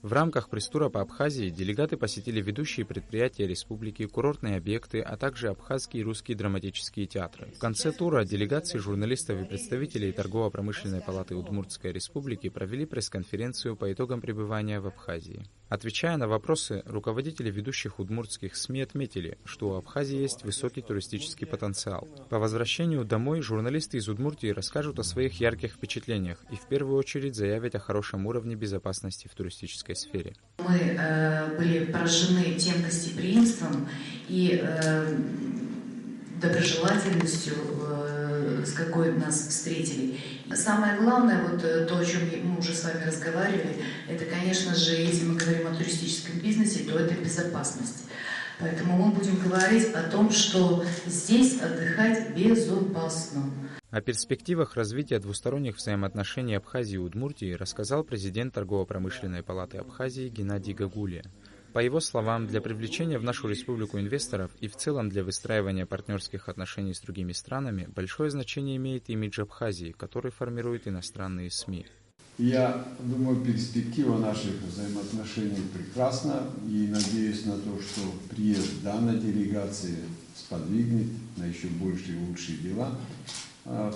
В рамках пресс-тура по Абхазии делегаты посетили ведущие предприятия республики, курортные объекты, а также абхазские и русские драматические театры. В конце тура делегации журналистов и представителей Торгово-промышленной палаты Удмуртской республики провели пресс-конференцию по итогам пребывания в Абхазии. Отвечая на вопросы, руководители ведущих удмуртских СМИ отметили, что у Абхазии есть высокий туристический потенциал. По возвращению домой журналисты из Удмуртии расскажут о своих ярких впечатлениях и в первую очередь заявят о хорошем уровне безопасности в туристической сфере. Мы были поражены тем гостеприимством и доброжелательностью, с какой нас встретили. Самое главное, вот то, о чем мы уже с вами разговаривали, это, конечно же, если мы говорим о туристическом бизнесе, то это безопасность. Поэтому мы будем говорить о том, что здесь отдыхать безопасно. О перспективах развития двусторонних взаимоотношений Абхазии и Удмуртии рассказал президент Торгово-промышленной палаты Абхазии Геннадий Гагулия. По его словам, для привлечения в нашу республику инвесторов и в целом для выстраивания партнерских отношений с другими странами большое значение имеет имидж Абхазии, который формируют иностранные СМИ. Я думаю, перспектива наших взаимоотношений прекрасна и надеюсь на то, что приезд данной делегации сподвигнет на еще большие и лучшие дела.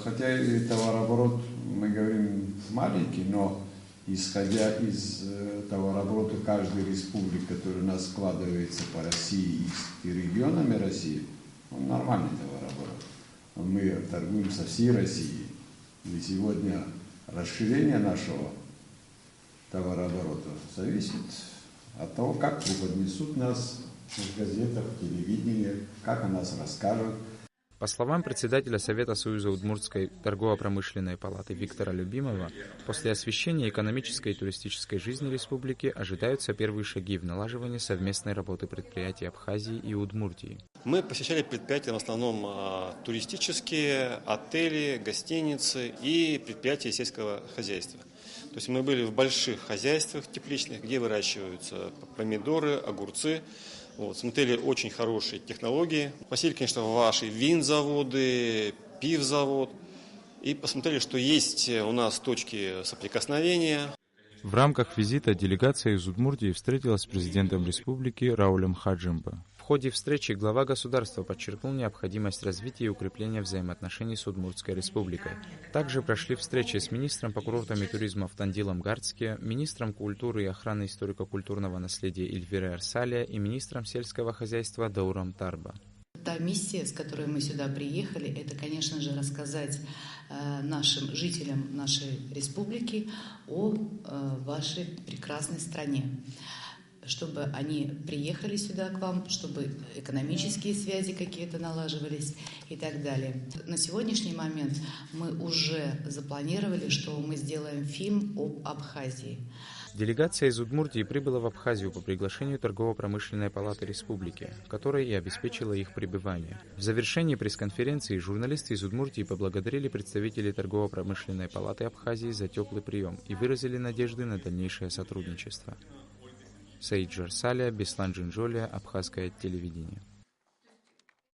Хотя и товарооборот, мы говорим, маленький, но исходя из товарооборота каждой республики, который у нас складывается по России и регионами России, он нормальный товарооборот. Мы торгуем со всей Россией. И сегодня расширение нашего товарооборота зависит от того, как преподнесут нас в газетах, в телевидении, как о нас расскажут. По словам председателя Совета Союза Удмуртской торгово-промышленной палаты Виктора Любимова, после освещения экономической и туристической жизни республики ожидаются первые шаги в налаживании совместной работы предприятий Абхазии и Удмуртии. Мы посещали предприятия в основном туристические, отели, гостиницы и предприятия сельского хозяйства. То есть мы были в больших хозяйствах тепличных, где выращиваются помидоры, огурцы. Смотрели очень хорошие технологии. Посмотрели, конечно, ваши винзаводы, пивзавод. И посмотрели, что есть у нас точки соприкосновения. В рамках визита делегация из Удмуртии встретилась с президентом республики Раулем Хаджимбо. В ходе встречи глава государства подчеркнул необходимость развития и укрепления взаимоотношений с Удмуртской республикой. Также прошли встречи с министром по курортам и туризма Тандилом Гардске, министром культуры и охраны историко-культурного наследия Эльвирой Арсалия и министром сельского хозяйства Дауром Тарба. Та миссия, с которой мы сюда приехали, это, конечно же, рассказать нашим жителям нашей республики о вашей прекрасной стране. Чтобы они приехали сюда к вам, чтобы экономические связи какие-то налаживались и так далее. На сегодняшний момент мы уже запланировали, что мы сделаем фильм об Абхазии. Делегация из Удмуртии прибыла в Абхазию по приглашению Торгово-промышленной палаты республики, которая и обеспечила их пребывание. В завершении пресс-конференции журналисты из Удмуртии поблагодарили представителей Торгово-промышленной палаты Абхазии за теплый прием и выразили надежды на дальнейшее сотрудничество. Саид Джарсалия, Беслан Джинджолия, Абхазское телевидение.